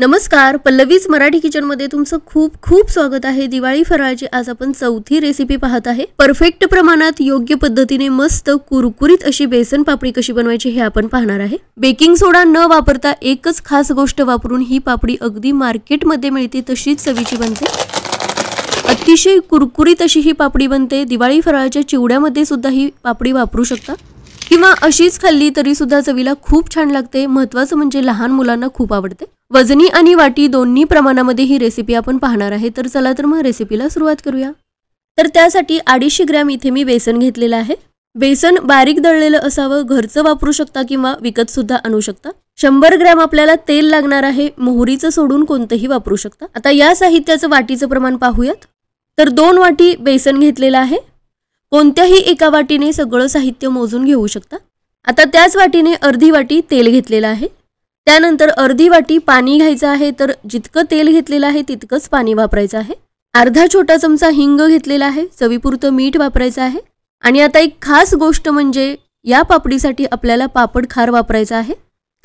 नमस्कार, पल्लवीज मराठी किचन मध्ये तुमचं खूप खूप स्वागत आहे। दिवाळी फराळाची आज आपण चौथी रेसिपी पाहत आहे। परफेक्ट प्रमाणात योग्य पद्धतीने मस्त कुरकुरीत अशी बेसन पापडी कशी बनवायची हे आपण पाहणार आहे। बेकिंग सोडा न वापरता एकच खास गोष्ट वापरून ही पापडी अगदी मार्केट मध्ये मिळते तशीच चवीची बनते। अतिशय कुरकुरीत अशी ही पापडी बनते। दिवाळी फराळाच्या चिवड्यामध्ये सुद्धा ही पापडी वापरू शकता किंवा अशीच खाल्ली तरी सुद्धा चवीला खूप छान लागते। महत्त्वाचं म्हणजे लहान मुलांना खूप आवडते। वजनी आणि वाटी दोन्ही प्रमाणामध्ये ही रेसिपी आपण पाहणार आहे। तर चला तर मग रेसिपीला सुरुवात करूया। तर त्यासाठी 250 ग्रॅम इथे मी बेसन घेतलेलं आहे। बेसन बारीक दळलेलं असावं, घरचं वापरू शकता किंवा विकत सुद्धा आणू शकता। 100 ग्रॅम आपल्याला तेल लागणार आहे, मोहरीचं सोडून कोणतेही वापरू शकता। आता या साहित्याचं वाटीचं प्रमाण पाहूयात। तर 2 वाटी बेसन घेतलेलं आहे। कोणत्याही एका वाटीने सगळं साहित्य मोजून घेऊ शकता। आता त्याच वाटीने अर्धी वाटी तेल घेतलेलं आहे। त्यानंतर अर्धी वाटी पाणी घ्यायचं आहे। तर जितकं तेल घेतलेलं आहे तितकंच पाणी वापरायचं आहे। अर्धा छोटा चमचा हिंग घेतलेला आहे। चवीपुरतं मीठ वापरायचं आहे। आणि आता एक खास गोष्ट म्हणजे या पापडीसाठी आपल्याला पापड खार वापरायचा आहे।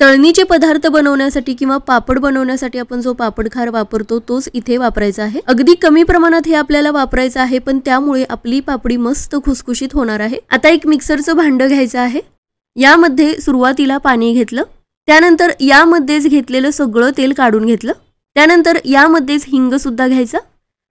तळणीचे पदार्थ बनवण्यासाठी किंवा पापड बनवण्यासाठी आपण जो पापड खार वापरतो तोच इथे वापरायचा आहे। अगदी कमी प्रमाणात हे आपल्याला वापरायचं आहे, पण त्यामुळे आपली पापडी मस्त खुसखुशीत होणार आहे। आता एक मिक्सरचं भांडं घ्यायचं आहे। यामध्ये सुरुवातीला पाणी घेतलं, त्यानंतर यामध्येच घेतलेलं सगळं तेल काढून घेतलं। त्यानंतर यामध्येच हिंग सुद्धा घ्यायचा,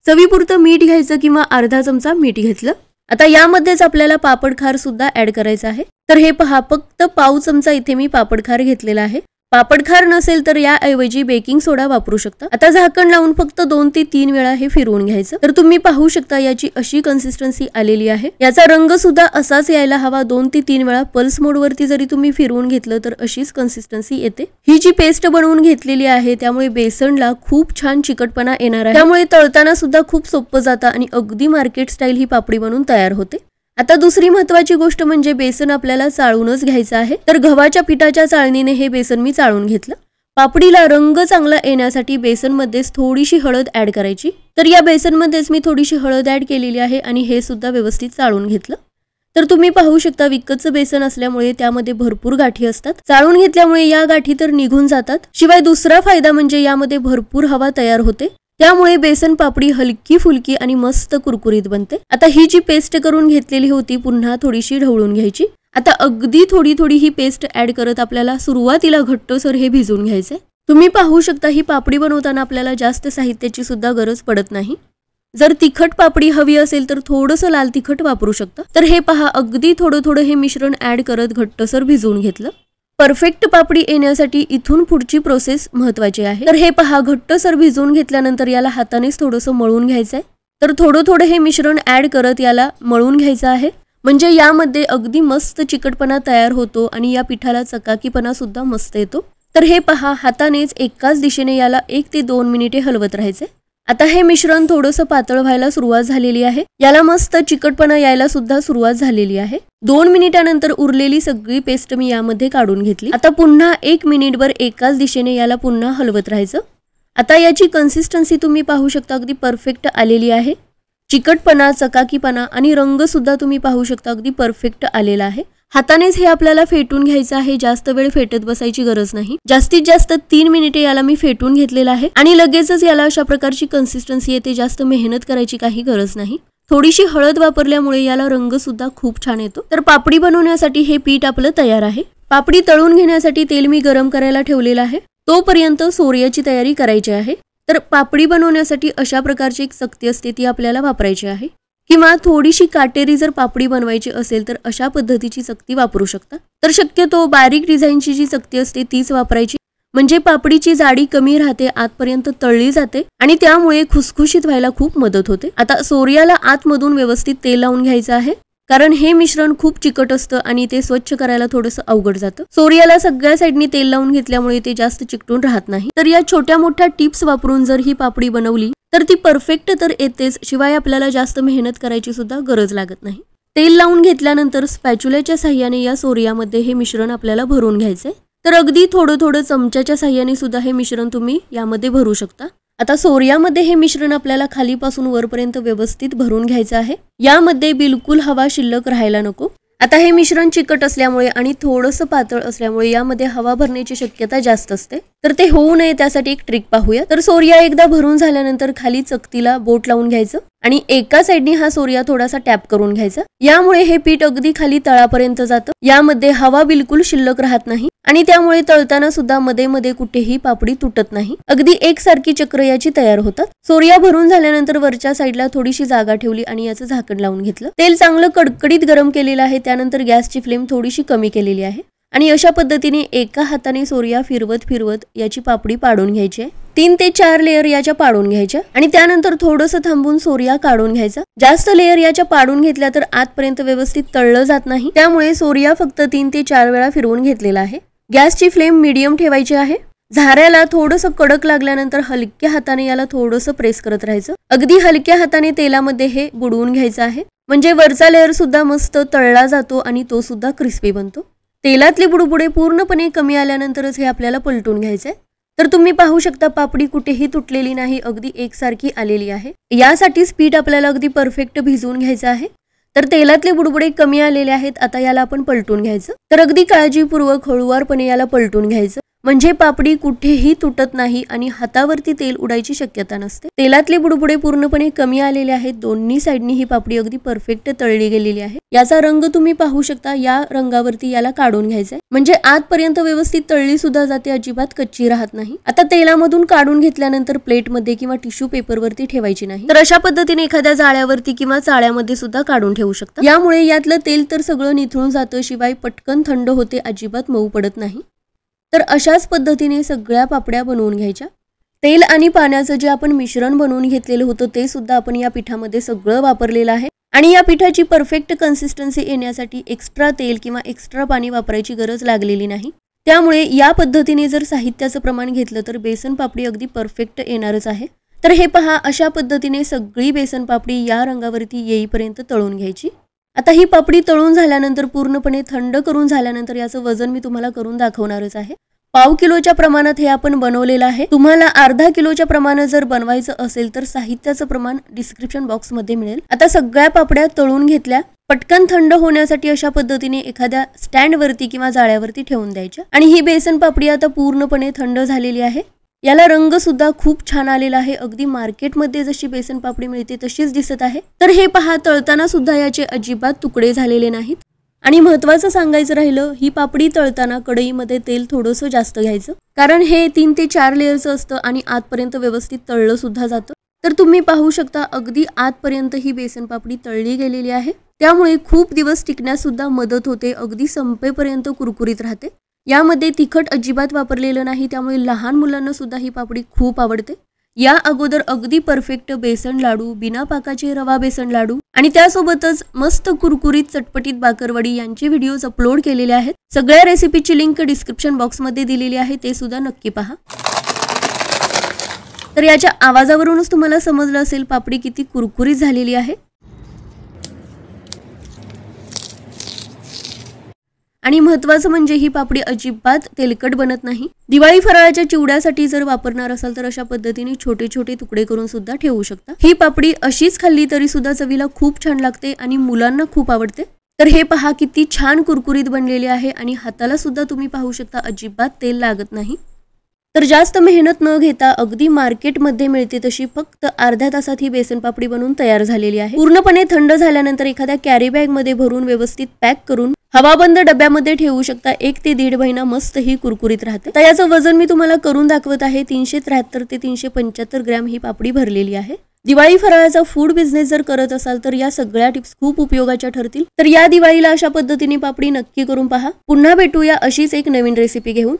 चवीपुरतं मीठ घ्यायचं किंवा अर्धा चमचा मीठ घेतलं। आता यामध्येच आपल्याला पापड खार सुद्धा ऍड करायचं आहे। तर हे पहा, फक्त पाव चमचा इथे मी पापड खार घेतलेला आहे। पापड खार नसेल तर याऐवजी बेकिंग सोडा वापरू शकता। आता झाकण लावून फक्त 2 ते 3 वेळा हे फिरवून घ्यायचं। तर तुम्ही पाहू शकता याची अशी कन्सिस्टन्सी आलेली आहे। याचा रंग सुद्धा असाच यायला हवा। 2 ते 3 वेळा पल्स मोड वरती जरी तुम्ही फिरवून घेतलं तर अशीच कन्सिस्टन्सी येते। ही जी पेस्ट बनवून घेतलेली आहे त्यामुळे बेसनला खूप छान चिकटपणा येणार आहे। त्यामुळे तळताना सुद्धा खूप सोपं जातं आणि अगदी मार्केट स्टाईल ही पापडी बनवून तयार होते। आता दुसरी महत्त्वाची गोष्ट म्हणजे बेसन आपल्याला चाळूनच घ्यायचं आहे। तर गव्हाच्या पिठाच्या चाळणीने हे बेसन मी चाळून घेतलं। पापडीला रंग चांगला येण्यासाठी बेसनमध्येच थोडीशी हळद ऍड करायची। तर या बेसनमध्येच मी थोडीशी हळद ऍड केलेली आहे आणि हे सुद्धा व्यवस्थित चाळून घेतलं। तर तुम्ही पाहू शकता विकतचं बेसन असल्यामुळे त्यामध्ये भरपूर गाठी असतात। चाळून घेतल्यामुळे या गाठी तर निघून जातात। शिवाय दुसरा फायदा म्हणजे यामध्ये भरपूर हवा तयार होते, त्यामुळे बेसन पापडी हलकी फुलकी आणि मस्त कुरकुरीत बनते। आता ही जी पेस्ट करून घेतलेली होती पुन्हा थोडीशी ढवळून घ्यायची। आता अगदी थोडी थोडी ही पेस्ट ऍड करत आपल्याला सुरुवातीला घट्टसर हे भिजवून घ्यायचंय। तुम्ही पाहू शकता ही पापडी बनवताना आपल्याला जास्त साहित्याची सुद्धा गरज पडत नाही। जर तिखट पापडी हवी असेल तर थोडंसं लाल तिखट वापरू शकता। तर हे पहा, अगदी थोडं थोडं हे मिश्रण ऍड करत घट्टसर भिजवून घेतलं। परफेक्ट पापडी येण्यासाठी इथून पुढची प्रोसेस महत्त्वाची आहे। तर हे पहा, घट्टसर भिजवून घेतल्यानंतर याला हातानेच थोडंसं मळून घ्यायचंय। तर थोडं थोडं हे मिश्रण ऍड करत याला मळून घ्यायचं आहे, म्हणजे यामध्ये अगदी मस्त चिकटपणा तयार होतो आणि या पिठाला चकाकीपणा सुद्धा मस्त येतो। तर हे पहा, हातानेच एकाच दिशेने याला 1 ते 2 मिनिटे हलवत राहायचे। आता हे मिश्रण थोडंसं पातळ व्हायला सुरुवात झालेली आहे। याला मस्त चिकटपणा यायला सुद्धा सुरुवात झालेली आहे। 2 मिनिटानंतर उरलेली सगळी पेस्ट मी यामध्ये काढून घेतली। आता पुन्हा 1 मिनिटभर एकाच दिशेने याला पुन्हा हलवत राहायचं। आता याची कन्सिस्टन्सी तुम्ही पाहू शकता अगदी परफेक्ट आलेली आहे। चिकटपणा, चकाकीपणा आणि रंग सुद्धा तुम्ही पाहू शकता अगदी परफेक्ट आलेला आहे। हातानेच हे आपल्याला फेटून घ्यायचं आहे, जास्त वेळ फेटत बसायची गरज नाही। जास्तीत जास्त 3 मिनिटे याला मी फेटून घेतलेला आहे आणि लगेचच याला अशा प्रकारची कन्सिस्टन्सी येते। जास्त मेहनत करायची काही गरज नाही। थोडीशी हळद वापरल्यामुळे याला रंग सुद्धा खूप छान येतो। तर पापडी बनवण्यासाठी हे पीठ आपलं तयार आहे। पापडी तळून घेण्यासाठी तेल मी गरम करायला ठेवलेलं आहे, तोपर्यंत सोर्याची तयारी करायची आहे। तर पापडी बनवण्यासाठी अशा प्रकारची एक चकती असते ती आपल्याला वापरायची आहे, किंवा थोडीशी काटेरी जर पापडी बनवायची असेल तर अशा पद्धतीची चकती वापरू शकता। तर शक्यतो बारीक डिझाईनची जी चकती असते तीच वापरायची, म्हणजे पापडीची जाडी कमी राहते, आतपर्यंत तळली जाते आणि त्यामुळे खुसखुशीत व्हायला खूप मदत होते। आता सोर्याला आतमधून व्यवस्थित तेल लावून घ्यायचं आहे, कारण हे मिश्रण खूप चिकट असतं आणि ते स्वच्छ करायला थोडंसं अवघड जातं। सोर्याला सगळ्या साईडनी तेल लावून घेतल्यामुळे ते जास्त चिकटून राहत नाही। तर या छोट्या मोठ्या टिप्स वापरून जर ही पापडी बनवली तर ती परफेक्ट तर येतेच, शिवाय आपल्याला जास्त मेहनत करायची सुद्धा गरज लागत नाही। तेल लावून घेतल्यानंतर स्पॅच्युलाच्या साहाय्याने या सोर्यामध्ये हे मिश्रण आपल्याला भरून घ्यायचंय। तर अगदी थोडं थोडं चमच्याच्या साहाय्याने सुद्धा हे मिश्रण तुम्ही यामध्ये भरू शकता। आता सोर्यामध्ये हे मिश्रण आपल्याला खालीपासून वरपर्यंत व्यवस्थित भरून घ्यायचं आहे। यामध्ये बिलकुल हवा शिल्लक राहायला नको। आता हे मिश्रण चिकट असल्यामुळे आणि थोडंसं पातळ असल्यामुळे यामध्ये हवा भरण्याची शक्यता जास्त असते, तर ते होऊ नये त्यासाठी एक ट्रिक पाहूया. तर सोरिया एकदा भरून झाल्यानंतर खाली चकतीला बोट लावून घ्यायचं आणि एका साइडनी हा सोरिया थोडासा टॅप करून घ्यायचा. यामुळे हे पीठ अगदी खाली तळापर्यंत जातं, यामध्ये हवा बिलकुल शिल्लक राहत नाही आणि त्यामुळे तळताना सुद्धा मध्ये मध्ये कुठेही पापडी तुटत नाही. अगदी एकसारखी चक्र याची तयार होतात. सोरिया भरून झाल्यानंतर वरच्या साईडला थोडीशी जागा ठेवली आणि याचं झाकण लावून घेतलं. तेल चांगलं कडकडीत गरम केलेलं आहे. त्यानंतर गॅसची फ्लेम थोडीशी कमी केलेली आहे आणि अशा पद्धतीने एका हाताने सोरिया फिरवत फिरवत याची पापडी पाडून घ्यायची आहे. 3 ते 4 लेयर याच्या पाडून घ्यायच्या आणि त्यानंतर थोडंसं थांबून सोरिया काढून घ्यायचा. जास्त लेयर याच्या पाडून घेतल्या तर आतपर्यंत व्यवस्थित तळलं जात नाही, त्यामुळे सोरिया फक्त 3 ते 4 वेळा फिरवून घेतलेला आहे. गॅसची फ्लेम मीडियम ठेवायची आहे. झाऱ्याला थोडंसं कडक लागल्यानंतर हलक्या हाताने याला थोडंसं प्रेस करत राहायचं. अगदी हलक्या हाताने तेलामध्ये हे बुडवून घ्यायचं आहे, म्हणजे वरचा लेयर सुद्धा मस्त तळला जातो आणि तो सुद्धा क्रिस्पी बनतो. तेलातली बुडबुडे पूर्णपणे कमी आल्यानंतरच हे आपल्याला पलटून घ्यायचंय. तर तुम्ही पाहू शकता पापडी कुठेही तुटलेली नाही, अगदी एकसारखी आलेली आहे. यासाठी पीठ आपल्याला अगदी परफेक्ट भिजवून घ्यायचं आहे. तर तेलातले बुडबुडे कमी आलेले आहेत. आता याला आपण पलटून घ्यायचं. तर अगदी काळजीपूर्वक हळूवारपणे याला पलटून घ्यायचं, म्हणजे पापडी कुठेही तुटत नाही आणि हातावरती तेल उडायची शक्यता नसते. तेलातले बुडबुडे पूर्णपणे कमी आलेले आहेत. दोन्ही साइडनी ही पापडी अगदी परफेक्ट तळली गेलेली आहे. याचा रंग तुम्ही पाहू शकता. या रंगावरती याला काढून घ्यायचंय, म्हणजे आतपर्यंत व्यवस्थित तळली सुद्धा जाते, अजिबात कच्ची राहत नाही. आता तेलामधून काढून घेतल्यानंतर प्लेटमध्ये किंवा टिश्यू पेपरवरती ठेवायची नाही, तर अशा पद्धतीने एखाद्या जाळ्यावरती किंवा चाळ्यामध्ये सुद्धा काढून ठेवू शकता. यामुळे यातलं तेल तर सगळं निथळून जातं, शिवाय पटकन थंड होते, अजिबात मऊ पडत नाही. तर अशाच पद्धतीने सगळ्या पापड्या बनवून घ्यायच्या. तेल आणि पाण्याचं जे आपण मिश्रण बनवून घेतलेलं होतं ते सुद्धा आपण या पिठामध्ये सगळं वापरलेलं आहे आणि या पिठाची परफेक्ट कन्सिस्टन्सी येण्यासाठी एक्स्ट्रा तेल किंवा एक्स्ट्रा पाणी वापरायची गरज लागलेली नाही. त्यामुळे या पद्धतीने जर साहित्याचं प्रमाण घेतलं तर बेसन पापडी अगदी परफेक्ट येणारच आहे. तर हे पहा, अशा पद्धतीने सगळी बेसन पापडी या रंगावरती येईपर्यंत तळून घ्यायची. आता ही पापडी तळून झाल्यानंतर पूर्णपणे थंड करून झाल्यानंतर याचं वजन मी तुम्हाला करून दाखवणारच आहे. 1/2 किलोच्या प्रमाणात हे आपण बनवलेलं आहे. तुम्हाला अर्धा किलोच्या प्रमाणात जर बनवायचं असेल तर साहित्याचं प्रमाण डिस्क्रिप्शन बॉक्स मध्ये मिळेल. आता सगळ्या पापड्या तळून घेतल्या. पटकन थंड होण्यासाठी अशा पद्धतीने एखाद्या स्टँड वरती किंवा जाळ्यावरती ठेवून द्यायच्या आणि ही बेसन पापडी आता पूर्णपणे थंड झालेली आहे. याला रंग सुद्धा खूप छान आलेला आहे. अगदी मार्केटमध्ये जशी बेसन पापडी मिळते तशीच दिसत आहे. तर हे पहा, तळताना सुद्धा याचे अजिबात तुकडे झालेले नाहीत. आणि महत्त्वाचं सांगायचं राहिलं, ही पापडी तळताना कढईमध्ये तेल थोडंसं जास्त घ्यायचं, कारण हे 3 ते 4 लेयरचं असतं आणि आतपर्यंत व्यवस्थित तळलं सुद्धा जातं. तर तुम्ही पाहू शकता अगदी आतपर्यंत ही बेसन पापडी तळली गेलेली आहे. त्यामुळे खूप दिवस टिकण्यास सुद्धा मदत होते. अगदी संपेपर्यंत कुरकुरीत राहते. यामध्ये तिखट अजिबात वापरलेलं नाही, त्यामुळे लहान मुलांना सुद्धा ही पापडी खूप आवडते. या अगोदर अगदी परफेक्ट बेसन लाडू, बिना पाकाचे रवा बेसन लाडू आणि त्यासोबतच मस्त कुरकुरीत चटपटीत बाकरवडी यांचे व्हिडिओज अपलोड केलेले आहेत. सगळ्या रेसिपीची लिंक डिस्क्रिप्शन बॉक्स मध्ये दिलेली आहे, ते सुद्धा नक्की पहा. तर याच्या आवाजावरूनच तुम्हाला समजलं असेल पापडी किती कुरकुरीत झालेली आहे. आणि महत्त्वाचं म्हणजे ही पापडी अजिबात तेलकट बनत नाही. दिवाळी फराळाच्या चिवड्यासाठी जर वापरणार असाल तर अशा पद्धतीने छोटे छोटे तुकडे करून सुद्धा ठेवू शकता. ही पापडी अशीच खाल्ली तरी सुद्धा चवीला खूप छान लागते आणि मुलांना खूप आवडते. तर हे पहा किती छान कुरकुरीत बनलेले आहे आणि हाताला सुद्धा तुम्ही पाहू शकता अजिबात तेल लागत नाही. तर जास्त मेहनत न घेता अगदी मार्केटमध्ये मिळते तशी फक्त अर्ध्या तासात ही बेसन पापडी बनवून तयार झालेली आहे. पूर्णपणे थंड झाल्यानंतर एखाद्या कॅरी बॅग मध्ये भरून व्यवस्थित पॅक करून हवाबंद डब्यामध्ये ठेवू शकता. 1 ते 1.5 महिना मस्त ही कुरकुरीत राहते. तर याचं वजन मी तुम्हाला करून दाखवत आहे. 373 ते 375 ग्रॅम ही पापडी भरलेली आहे. दिवाळी फराळाचा फूड बिझनेस जर करत असाल तर या सगळ्या टिप्स खूप उपयोगाच्या ठरतील. तर या दिवाळीला अशा पद्धतीने पापडी नक्की करून पहा. पुन्हा भेटूया अशीच एक नवीन रेसिपी घेऊन.